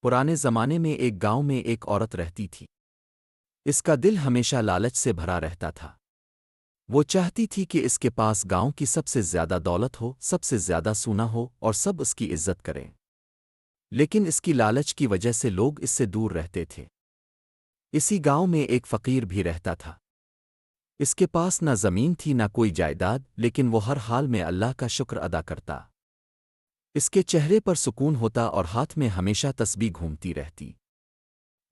پرانے زمانے میں ایک گاؤں میں ایک عورت رہتی تھی۔ اس کا دل ہمیشہ لالچ سے بھرا رہتا تھا۔ وہ چاہتی تھی کہ اس کے پاس گاؤں کی سب سے زیادہ دولت ہو، سب سے زیادہ سونا ہو اور سب اس کی عزت کریں۔ لیکن اس کی لالچ کی وجہ سے لوگ اس سے دور رہتے تھے۔ اسی گاؤں میں ایک فقیر بھی رہتا تھا۔ اس کے پاس نہ زمین تھی نہ کوئی جائیداد، لیکن وہ ہر حال میں اللہ کا شکر ادا کرتا۔ اس کے چہرے پر سکون ہوتا اور ہاتھ میں ہمیشہ تسبیح گھومتی رہتی۔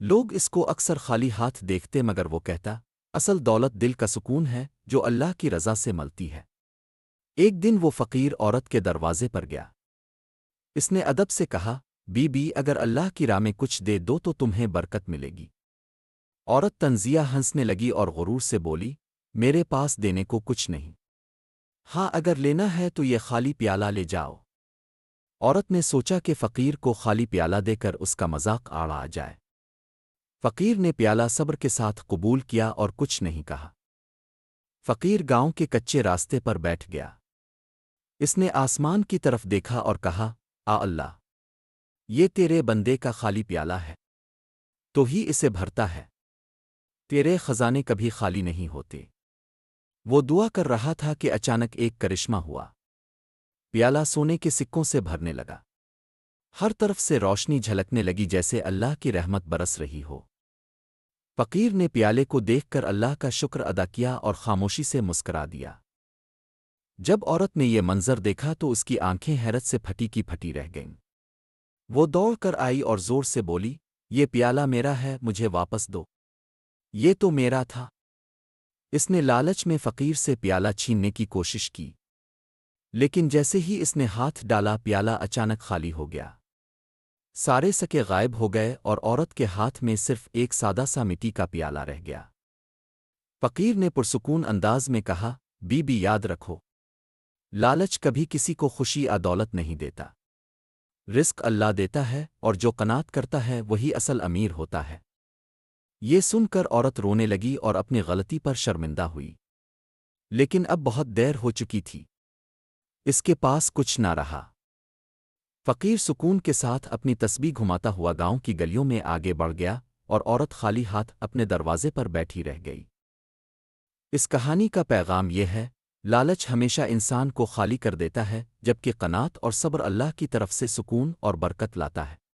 لوگ اس کو اکثر خالی ہاتھ دیکھتے مگر وہ کہتا، اصل دولت دل کا سکون ہے جو اللہ کی رضا سے ملتی ہے۔ ایک دن وہ فقیر عورت کے دروازے پر گیا۔ اس نے ادب سے کہا، بی بی اگر اللہ کی راہ میں کچھ دے دو تو تمہیں برکت ملے گی۔ عورت تنزیہ ہنسنے لگی اور غرور سے بولی، میرے پاس دینے کو کچھ نہیں۔ ہاں اگر لینا ہے تو یہ خالی پیالہ لے جاؤ۔ عورت نے سوچا کہ فقیر کو خالی پیالہ دے کر اس کا مذاق آڑا جائے۔ فقیر نے پیالہ صبر کے ساتھ قبول کیا اور کچھ نہیں کہا۔ فقیر گاؤں کے کچے راستے پر بیٹھ گیا۔ اس نے آسمان کی طرف دیکھا اور کہا، اللہ! یہ تیرے بندے کا خالی پیالہ ہے، تو ہی اسے بھرتا ہے۔ تیرے خزانے کبھی خالی نہیں ہوتے۔ وہ دعا کر رہا تھا کہ اچانک ایک کرشمہ ہوا۔ پیالہ سونے کے سکوں سے بھرنے لگا۔ ہر طرف سے روشنی جھلکنے لگی جیسے اللہ کی رحمت برس رہی ہو۔ فقیر نے پیالے کو دیکھ کر اللہ کا شکر ادا کیا اور خاموشی سے مسکرا دیا۔ جب عورت نے یہ منظر دیکھا تو اس کی آنکھیں حیرت سے پھٹی کی پھٹی رہ گئیں۔ وہ دوڑ کر آئی اور زور سے بولی، یہ پیالہ میرا ہے، مجھے واپس دو۔ یہ تو میرا تھا۔ اس نے لالچ میں فقیر سے پیالہ چھیننے کی کوشش کی، لیکن جیسے ہی اس نے ہاتھ ڈالا پیالہ اچانک خالی ہو گیا۔ سارے سکے غائب ہو گئے اور عورت کے ہاتھ میں صرف ایک سادہ سا مٹی کا پیالہ رہ گیا۔ فقیر نے پرسکون انداز میں کہا، بی بی یاد رکھو، لالچ کبھی کسی کو خوشی یا دولت نہیں دیتا۔ رزق اللہ دیتا ہے اور جو قناعت کرتا ہے وہی اصل امیر ہوتا ہے۔ یہ سن کر عورت رونے لگی اور اپنی غلطی پر شرمندہ ہوئی۔ لیکن اب بہت دیر ہو چکی تھی۔ اس کے پاس کچھ نہ رہا۔ فقیر سکون کے ساتھ اپنی تسبیح گھماتا ہوا گاؤں کی گلیوں میں آگے بڑھ گیا اور عورت خالی ہاتھ اپنے دروازے پر بیٹھی رہ گئی۔ اس کہانی کا پیغام یہ ہے، لالچ ہمیشہ انسان کو خالی کر دیتا ہے، جبکہ قناعت اور صبر اللہ کی طرف سے سکون اور برکت لاتا ہے۔